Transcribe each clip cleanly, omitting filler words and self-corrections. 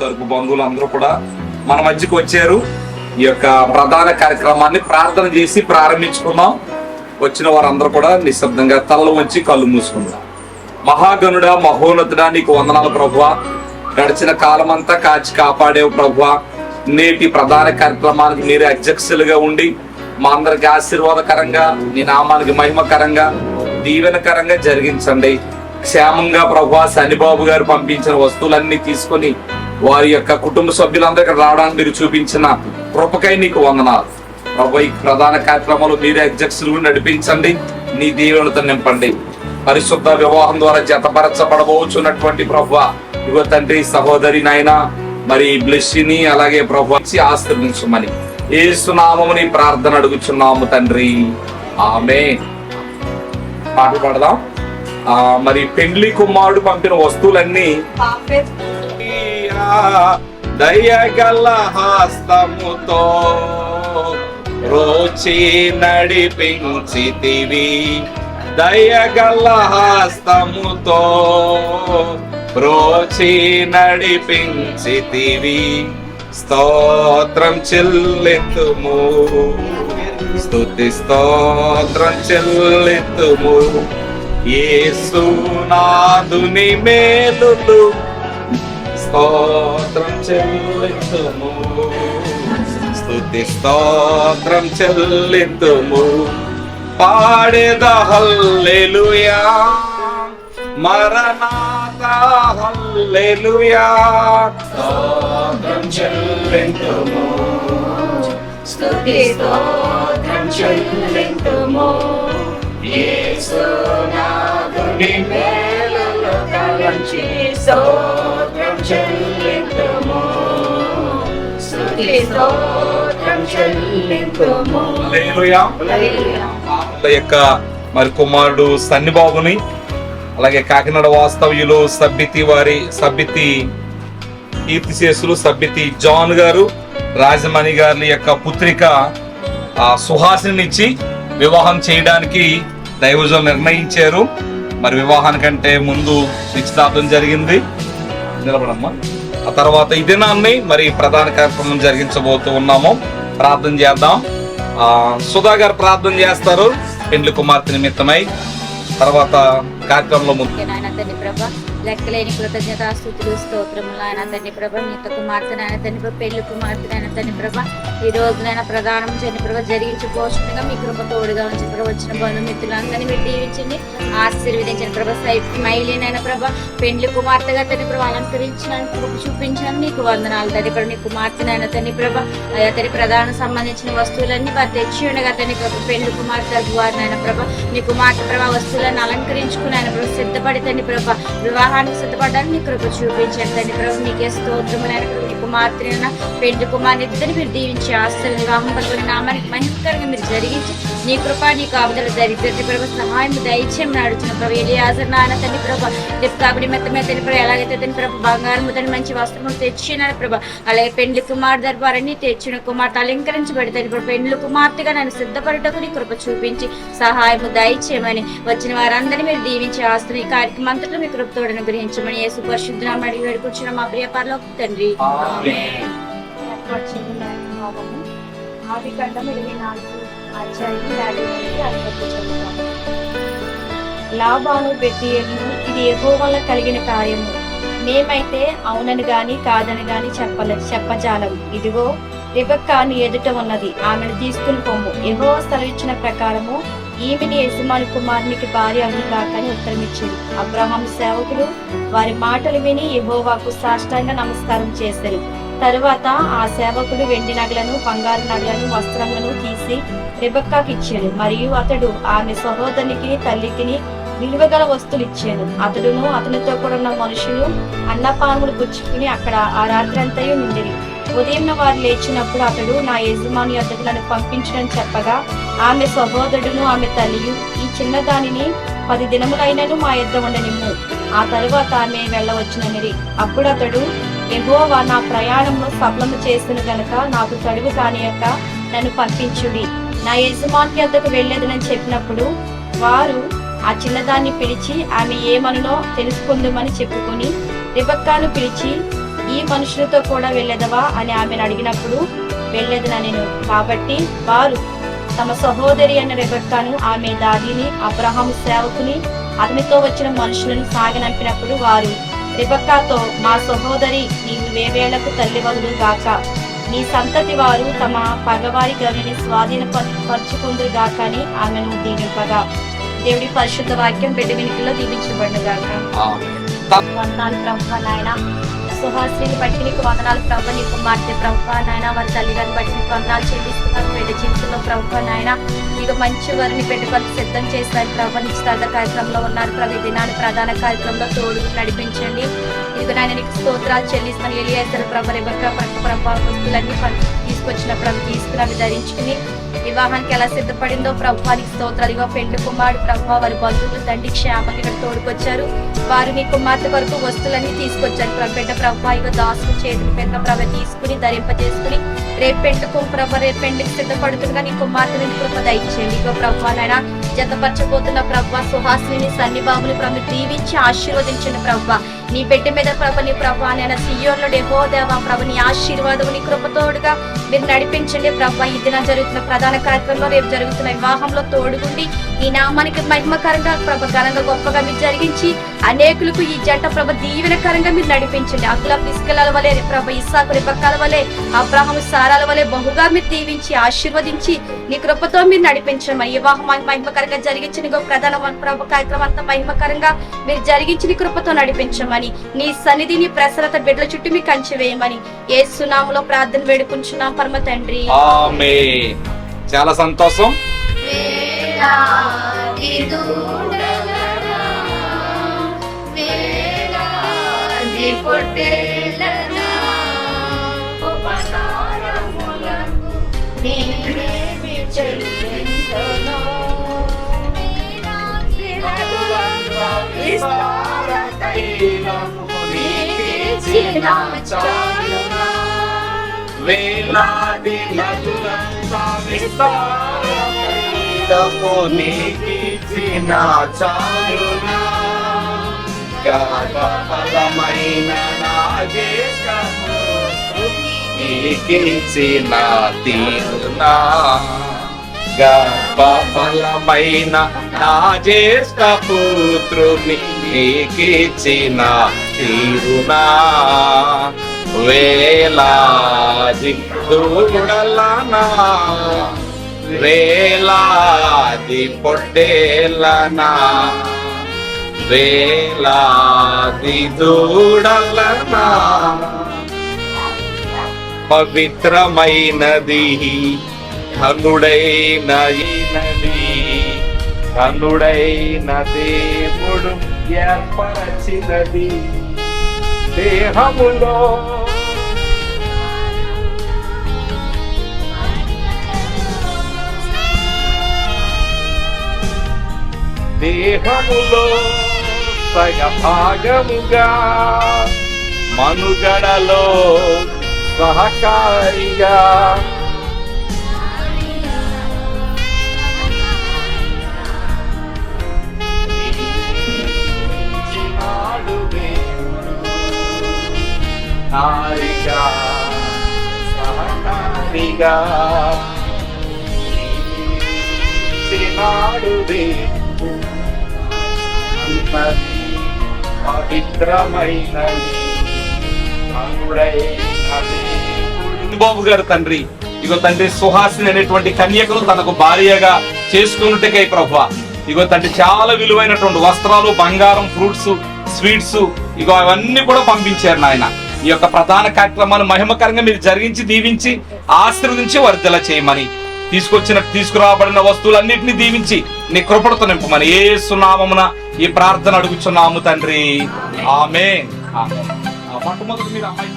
తరపు బంధువులు అందరూ కూడా మన మధ్యకి వచ్చారు. ఈ యొక్క ప్రధాన కార్యక్రమాన్ని ప్రార్థన చేసి ప్రారంభించుకున్నాం. వచ్చిన వారందరూ కూడా నిశ్శబ్దంగా తలలు వంచి కళ్ళు మూసుకుందాం. మహాగణుడా, మహోన్నతుడా, నీకు వందనాలు ప్రభువా. గడిచిన కాలమంతా కాచి కాపాడేవు ప్రభువా. నేటి ప్రధాన కార్యక్రమానికి మీరే అధ్యక్షులుగా ఉండి మా అందరికి ఆశీర్వాదకరంగా, నీ నామానికి మహిమకరంగా, దీవెనకరంగా జరిగించండి. క్షేమంగా ప్రభువా శనిబాబు గారు పంపించిన వస్తువులన్నీ తీసుకొని వారి యొక్క కుటుంబ సభ్యులందరికీ రావడానికి మీరు చూపించిన కృపకై నీకు వందనాలు ప్రభు. ఈ ప్రధాన కార్యక్రమాలు మీరే అధ్యక్షులు నడిపించండి, నీ దీవెనతో నింపండి. పరిశుద్ధ వివాహం ద్వారా జతపరచబడబోచున్నటువంటి ప్రభువా, ఇగో తండ్రి సహోదరి నాయన మరి బ్లెస్సిని అలాగే ప్రభు ఆశీర్వదించమని యేసు నామముని ప్రార్థన అడుగుచున్నాము తండ్రి, ఆమేన్. పాట పాడదాం. మరి పెండ్లి కుమారుడు పంపిన వస్తువులన్నీ దయగల హస్తముతో రోచి నడిపించితివి, దయగల హస్తముతో రోచి నడిపించితివి. స్తోత్రం చెల్లితుము, స్తుతి స్తోత్రం చెల్లితుము. యేసునాథుని మేలులు స్తోత్రం చెల్లితుము, స్తుతి స్తోత్రం చెల్లితుము. పాడేద హల్లెలూయా, మరణాత హల్లెలూయా. స్తోత్రం చెల్లితుము, స్తుతి స్తోత్రం చెల్లితుము. యేసునాథుని మేలులు తలంచి స్తోత్రం చెల్లితుము, స్తుతి స్తోత్రం చెల్లితుము. హల్లెలూయా. వాళ్ళ యొక్క మరి కుమారుడు సన్నిబాబుని అలాగే కాకినాడ వాస్తవ్యులు సబ్బితి కీర్తిశేషులు సబ్బితి జాన్ గారు రాజమణి గారి యొక్క పుత్రిక సుహాసిని ఇచ్చి వివాహం చేయడానికి దైవజనులు నిర్ణయించారు. మరి వివాహానికంటే ముందు నిశ్చితార్థం జరిగింది. నిలబడమ్మా. ఆ తర్వాత ఈ దినాన్ని మరి ప్రధాన కార్యక్రమం జరిగించబోతూ ఉన్నాము. ప్రార్థన చేద్దాం. సుధా గారు ప్రార్థన చేస్తారు పెండ్లి కుమార్తె నిమిత్తమై. తర్వాత కార్యక్రమంలో ముందు లెక్కలేని కృతజ్ఞతాస్తుతులు స్తోత్రములు ఆయన తండ్రి ప్రభ, నీత కుమార్తె నాయన తండ్రి ప్రభ, పెళ్లి కుమార్తె నాయన తండ్రి ప్రభ, ఈ రోజునైనా ప్రధానం తండ్రి ప్రభ జరిగించుకోవచ్చుగా మీ కృప తోడుగా ఉంచి ప్రభ, వచ్చిన బంధుమిత్రులందరినీ మీరు దీవించండి, ఆశీర్వదించిన ప్రభ. మైలీనైన ప్రభ పెండ్లి కుమార్తెగా తండ్రి ప్రభ అలంకరించడానికి కృప చూపించడం నీకు వందనాలు తండ్రి ప్రభ. నీ కుమార్తెనైనా తండ్రి ప్రభ అయ్యా తండ్రి ప్రధాన సంబంధించిన వస్తువులన్నీ వారు తెచ్చి ఉండగా తండ్రి ప్రభ, పెండ్లి కుమార్తె వారినైనా ప్రభ నీ కుమార్తె ప్రభ వస్తువులను అలంకరించుకుని ఆయన ప్రభ సిద్ధపడి తండ్రి ప్రభ వివాహానికి సిద్ధపడడానికి నీ కృప చూపించండి తండ్రి ప్రభు. నీకే స్తోత్రములైన నీ కుమార్తెన పెండ్లి కుమార్తె ఇద్దరిని మీరు దీవించి ఆస్తులు వివాహం పలుకుని నామానికి మహిమకరంగా మీరు జరిగించి నీ కృప నీ కాపుదల దరిద్ర ప్రభు సహాయం దయచేయం నడుచున్న ప్రభు. ఎలియాజర్ నాన్న తండ్రి ప్రభ రేపు కాబట్టి మెత్తమే తండ్రి ప్రభు ఎలాగైతే తండ్రి ప్రభు బంగారం తండ్రి మంచి వస్త్రములు తెచ్చినారు ప్రభ, అలాగే పెండ్లి కుమార్తె దర్బారని తెచ్చిన కుమార్తె అలంకరించబడి తండ్రి ప్రభు పెండ్లి కుమార్తెగా నన్ను సిద్ధపడటకు నీ కృప చూపించి సహాయము దయచేయమని వచ్చిన వారందరినీ మీరు దీవించి ఆస్తులు ఈ కార్యక్రమం అంతట్లో మీ కృపతో అనుగ్రహించమని యేసు పరిశుద్ధ నామమున అడిగి వేడుకొచ్చిన మా ప్రియ పరలోక తండ్రి, ఆమేన్. ఆదికాండం 24 లాబాను బెతూయేలును, ఇది యెహోవా వల్ల కలిగిన కార్యము, మేమైతే అవునని గాని కాదని గాని చెప్పజాలము. ఇదిగో రిబెక్కా నీ ఎదుట ఉన్నది, ఆమెను తీసుకుని పొమ్ము. యెహోవా సెలవిచ్చిన ప్రకారము ఈమెని యజమాని కుమారునికి భార్య అగుగాకని ఉత్తరమిచ్చింది. అబ్రహాము సేవకులు వారి మాటలు విని యెహోవాకు సాష్టాంగ నమస్కారం చేశారు. తరువాత ఆ సేవకుడు వెండి నగలను బంగారు నగలను వస్త్రములను తీసి రెబెక్కాకి ఇచ్చాడు. మరియు అతడు ఆమె సహోదరునికి తల్లికిని విలువగల వస్తువులు ఇచ్చాడు. అతడును అతనితో కూడా ఉన్న మనుషులు అన్నపానములు పుచ్చుకుని అక్కడ ఆ రాత్రంతయు నుండిరి. ఉదయం వారు లేచినప్పుడు అతడు నా యజమాని వద్దకు నన్ను పంపించడని చెప్పగా ఆమె సహోదరుడును ఆమె తల్లియు ఈ చిన్నదానిని 10 దినములైనను మా యొద్ద ఉండనిమ్ము, ఆ తరువాత ఆమె వెళ్ళవచ్చుననిరి. అప్పుడు అతడు యెహోవా నా ప్రయాణమును సఫలము చేసిన గనుక నాకు తడువు కానియక నన్ను పంపించుడి, నా యజమాని వద్దకు వెళ్ళేదనని చెప్పినప్పుడు వారు ఆ చిన్నదాన్ని పిలిచి ఆమె ఏమనునో తెలుసుకుందామని చెప్పుకొని రిబెక్కాను పిలిచి ఈ మనుషులతో కూడా వెళ్ళేదవా అని ఆమెను అడిగినప్పుడు వెళ్ళేదనా నేను. కాబట్టి వారు తమ సహోదరి అయిన రెబెక్కాను, ఆమె దాదిని, అబ్రహాము సేవకుని, అతనితో వచ్చిన మనుషులను సాగనంపినప్పుడు వారు రెబెక్కాతో, మా సహోదరి నీవు వేవేళ్లకు తల్లివగుదు గాక, నీ సంతతి వారు తమ పగవారి గవిని స్వాధీనపరచుకుందురు గాక అని ఆమెను దీవింపగా. దేవుడి పరిశుద్ధ వాక్యం బిడ్డ వినికిలో దీవించబడును గాక. వందనాలు ప్రభువా నాయన. సుహాసిని బట్టి నీకు వందనాలు ప్రభు, నీ కుమార్తె ప్రభువా నాయన, వారి తల్లిగారిని బట్టి నీకు వందనాలు చెల్లిస్తున్నాను. బిడ్డ జీవితంలో ప్రభువా నాయన ఇక మంచి వారిని పెట్టుకొని సిద్ధం చేస్తారు ప్రభు. నిశ్చితార్థ కార్యక్రమంలో ఉన్నారు ప్రభు. ఈ దినాన్ని ప్రధాన కార్యక్రమంలో తోడు నడిపించండి. ఇక నాయన నీకు స్తోత్రాలు చెల్లిస్తున్నాను. ఎలియేసర్ ప్రభు, రెబెక్కా ప్రభు వస్తువులన్నీ తీసుకొచ్చిన ప్రభు తీసుకుని అవి ధరించుకుని వివాహానికి ఎలా సిద్ధపడిందో ప్రభువానికి స్తోత్రాలు. ఇగో పెళ్లి కుమారుడు ప్రభు, వారి బంధువులు తండ్రి క్షేమంగా ఇక్కడ తోడుకొచ్చారు. వారు నీ కుమార్తె వరకు వస్తువులన్నీ తీసుకొచ్చారు ప్రభు. బిడ్డ ప్రభు ఇగో దాసులు చేతులు పెట్టిన ప్రభు తీసుకుని ధరింపజేసుకుని రేపు పెళ్లి ప్రభు, రేపు పెళ్లికి సిద్ధపడుతుండగా నీ కుమార్తెని కృప దయచేయండి. ఇగో ప్రభు నాయన జతపరచబోతున్న ప్రభు సుహాసిని సన్నిబాబుని ప్రభు దీవించి ఆశీర్వదించండి ప్రభు. నీ బిడ్డ మీద ప్రభు, నీ ప్రభు నేను సియోన్లో డెహోదేవా ప్రభు, నీ ఆశీర్వాదం నీ కృపతోడుగా మీరు నడిపించండి ప్రభు. ఈ దినం జరుగుతున్న ప్రధాన కార్యక్రమంలో, రేపు జరుగుతున్న వివాహంలో తోడుగుండి ఈ నామానికి మహిమకరంగా ప్రభు ఘనంగా గొప్పగా మీరు జరిగించి అనేకులకు ఈ జంట ప్రభు దీవెనకరంగా మీరు నడిపించండి. అకుల పిస్కల వలె ప్రభు, ఇస్సాకు రెబెక్కాల వలె, అబ్రహాము సారాల వలె బహుగా మీరు దీవించి ఆశీర్వదించి నీ కృపతో మీరు నడిపించమని. వివాహం మహిమకరంగా జరిగించని ప్రధాన ప్రభు కార్యక్రమం అంతా మహిమకరంగా మీరు జరిగించి నీ కృపతో నడిపించమని, నీ సన్నిధిని ప్రసరత బిడ్డల చుట్టూ మీకు కంచి వేయమని యేసు నామములో ప్రార్థన వేడుకుంటున్నాం పరమ తండ్రి. ఆమేన్. చాలా సంతోషం. వేలాది నదులంతా విస్తారము నీకిచ్చిన చాలునా, గర్భఫలమైన నా జ్యేష్ఠము నీకిచ్చిన తీరునా, గర్భఫలమైన నా జ్యేష్ఠ పుత్రుని నీకిచ్చిన తీరునా, వేలాది దూడలనా వేలాది పొట్టేలనా, వేలాది దూడలనా, పవిత్రమైనది కనుడైన కనుడైన దేవుడు ఏర్పరచినది దేహములో దేహములో సగభాగముగా మనుగడలో సహకారిగా నారిగా సహకారిగా నాడు పవిత్రమైనది బాబు గారు తండ్రి, ఇగో తండ్రి సుహాసిని అనేటువంటి కన్యకను తనకు భార్యగా చేసుకున్నట్టుకై ప్రభువా, ఇగో తండ్రి చాలా విలువైనటువంటి వస్త్రాలు, బంగారం, ఫ్రూట్స్, స్వీట్స్, ఇగో అవన్నీ కూడా పంపించారు నాయన. ఈ యొక్క ప్రధాన కార్యక్రమాలు మహిమకరంగా మీరు జరిగించి దీవించి ఆశీర్వదించి వర్ధల చేయమని, తీసుకురాబడిన వస్తువులన్నింటినీ దీవించి నీ కృపణతో నింపమని యేసు నామమున ఈ ప్రార్థన అడుగుచున్నాము తండ్రి. ఆమేన్. మొట్టమొదటి మీరు అమ్మాయి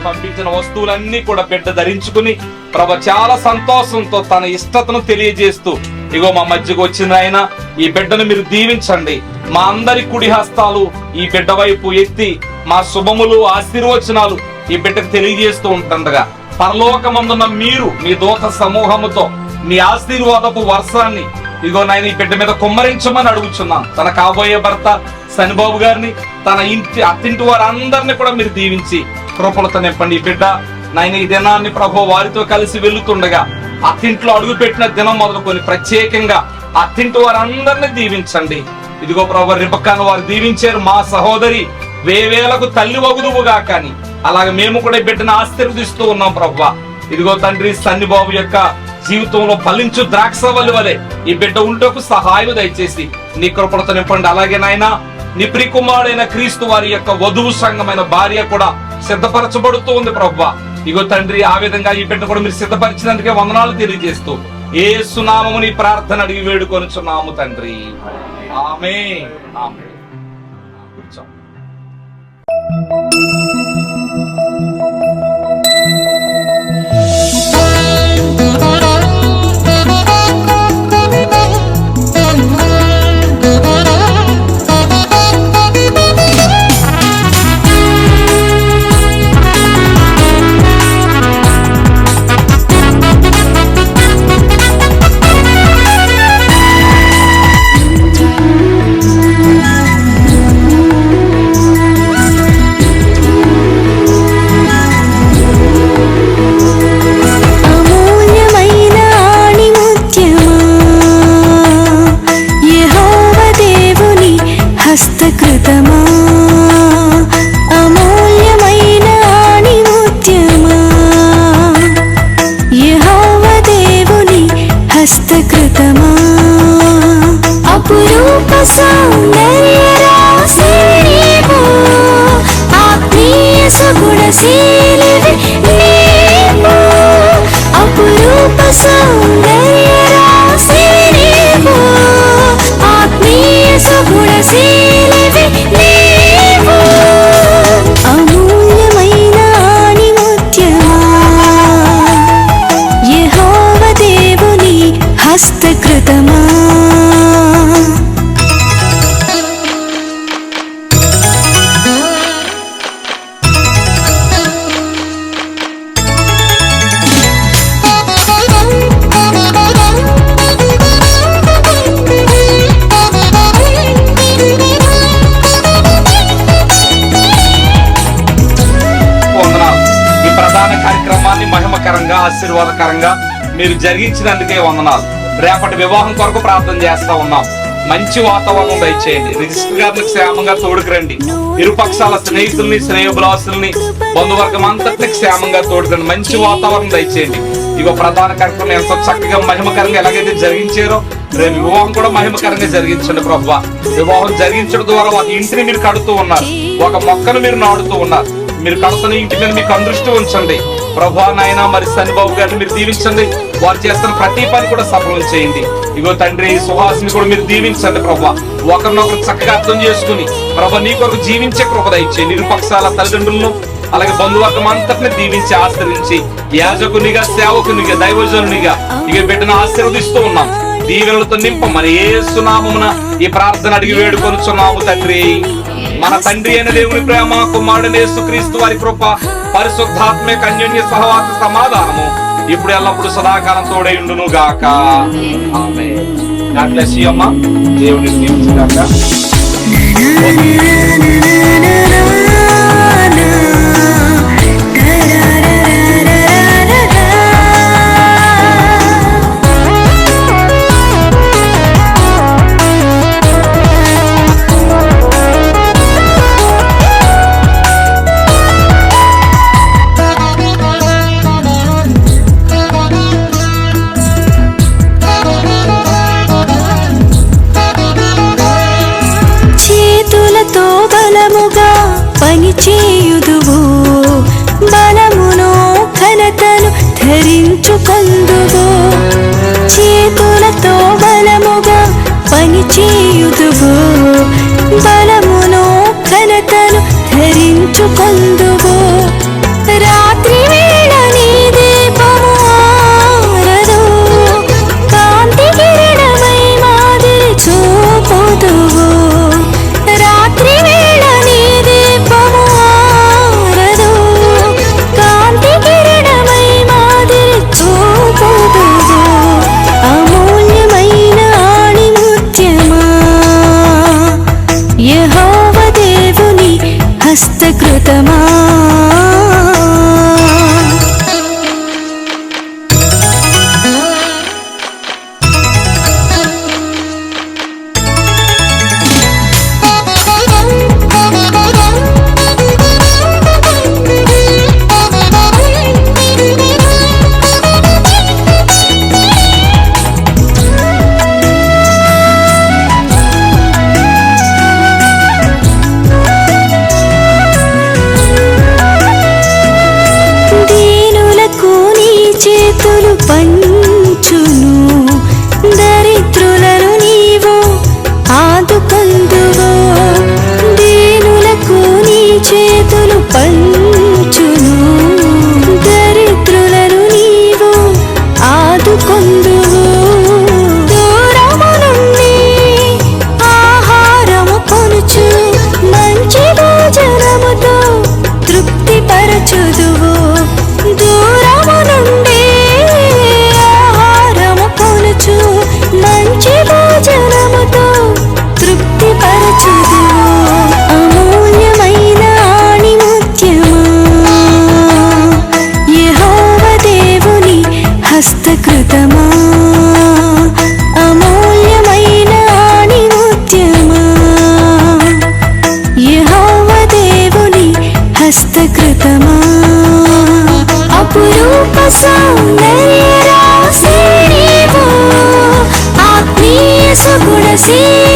పంపించిన వస్తువులన్నీ కూడా బిడ్డ ధరించుకుని ప్రభ చాలా సంతోషంతో తన ఇష్టతను తెలియజేస్తూ ఇగో మా మధ్యకు వచ్చిన ఆయన ఈ బిడ్డను మీరు దీవించండి. మా అందరి కుడి హస్తాలు ఈ బిడ్డ వైపు ఎత్తి మా శుభములు ఆశీర్వచనాలు ఈ బిడ్డకు తెలియజేస్తూ ఉంటుండగా పరలోకమందున్న మీరు మీ దూత సమూహముతో మీ ఆశీర్వాదపు వర్షాన్ని ఇగో నాయన ఈ బిడ్డ మీద కుమ్మరించమని అడుగుచున్నాను. తన కాబోయే భర్త శనిబాబు గారిని, తన ఇంటి అత్తింటి వారందరినీ కూడా మీరు దీవించి కృపలతో నింపండి. ఈ బిడ్డ నాయన ఈ దినాన్ని ప్రభు వారితో కలిసి వెళ్తుండగా అత్తింట్లో అడుగు పెట్టిన దినం మొదలుకొని ప్రత్యేకంగా అత్తింటి వారందరినీ దీవించండి. ఇదిగో ప్రభు రిబకాను వారు దీవించారు, మా సహోదరి వేవేలకు తల్లి వగుదువుగా కానీ అలాగే మేము కూడా ఈ బిడ్డను ఆశీర్వదిస్తూ ఉన్నాం ప్రభు. ఇదిగో తండ్రి సన్నిబాబు యొక్క జీవితంలో ఫలించు ద్రాక్షవల్లి వలె ఈ బిడ్డ ఉంటకు సహాయం దయచేసి నీ కృపలతో నింపండి. అలాగే నాయన నీ ప్రియకుమారుడైన క్రీస్తు వారి యొక్క వధువు సంఘమైన భార్య కూడా సిద్ధపరచబడుతూ ఉంది ప్రభువా. ఇగో తండ్రి ఆ విధంగా ఈ బిడ్డ కూడా మీరు సిద్ధపరిచినందుకే వందనాలు తెలియజేస్తూ యేసు నామముని ప్రార్థన అడిగి వేడుకొనుచున్నాము తండ్రి. ఆమేన్. ఆమేన్. ఆశీర్వాదకరంగా మీరు జరిగించినందుకే వందనాలు. రేపటి వివాహం కొరకు ప్రార్థన చేస్తా ఉన్నాం. మంచి వాతావరణం దయచేయండి. రిజిస్టర్ గారికి క్షేమంగా తోడుకురండి. ఇరుపక్షాల స్నేహితుల్ని, శ్రేయోభిలాసుల్ని, బంధువర్గం అంతటికి క్షేమంగా తోడుకురండి. మంచి వాతావరణం దయచేయండి. ఇగో ప్రధాన కార్యక్రమం ఎంతో చక్కగా మహిమకరంగా ఎలాగైతే జరిగించారో రేపు వివాహం కూడా మహిమకరంగా జరిగించండి ప్రభువా. వివాహం జరిగించడం ద్వారా ఒక ఇంటిని మీరు కడుతూ ఉన్నారు, ఒక మొక్కను మీరు నాడుతూ ఉన్నారు. మీరు కడుతున్న ఇంటి మీద మీకు అందృష్టి ఉంచండి ప్రభువా. నాయన మరి సన్నిబాబు గారిని మీరు దీవించండి. వారు చేస్తున్న ప్రతి పని కూడా సఫలం చేయండి. ఇగో తండ్రి సుహాసిని కూడా మీరు దీవించండి ప్రభువా. ఒకరినొకరు చక్కగా అర్థం చేసుకుని ప్రభు నీ కొరకు జీవించే కృప దయచేయండి. నిరుపక్షాల తల్లిదండ్రులను అలాగే బంధువర్గం అంతటిని దీవించి ఆశ్రయించి యాజకునిగా, సేవకునిగా, దైవజనునిగా ఇక బిడ్డను ఆశీర్వదిస్తూ ఉన్నాం. దీవెనలతో నింపమని యేసు నామమున ఈ ప్రార్థన అడిగి వేడుకొనుచున్నాము తండ్రి. మన తండ్రి అయిన దేవుని ప్రేమ, కుమారుడైన యేసుక్రీస్తు వారి కృప, పరిశుద్ధాత్మ అన్యోన్య సహవాస సమాధానము ఇప్పుడు ఎల్లప్పుడు సదాకాలం తోడై ఉండును గాక. ఆమేన్. గాడ్ బ్లెస్ యు అమ్మా. దేవుని దీవించుగాక. పనిచేయుదువు, బలమును ఘనతను ధరించుకొందువు. చేతులతో బలముగా పనిచేయుదువు, బలమును ఘనతను ధరించుకొందువు. మనసే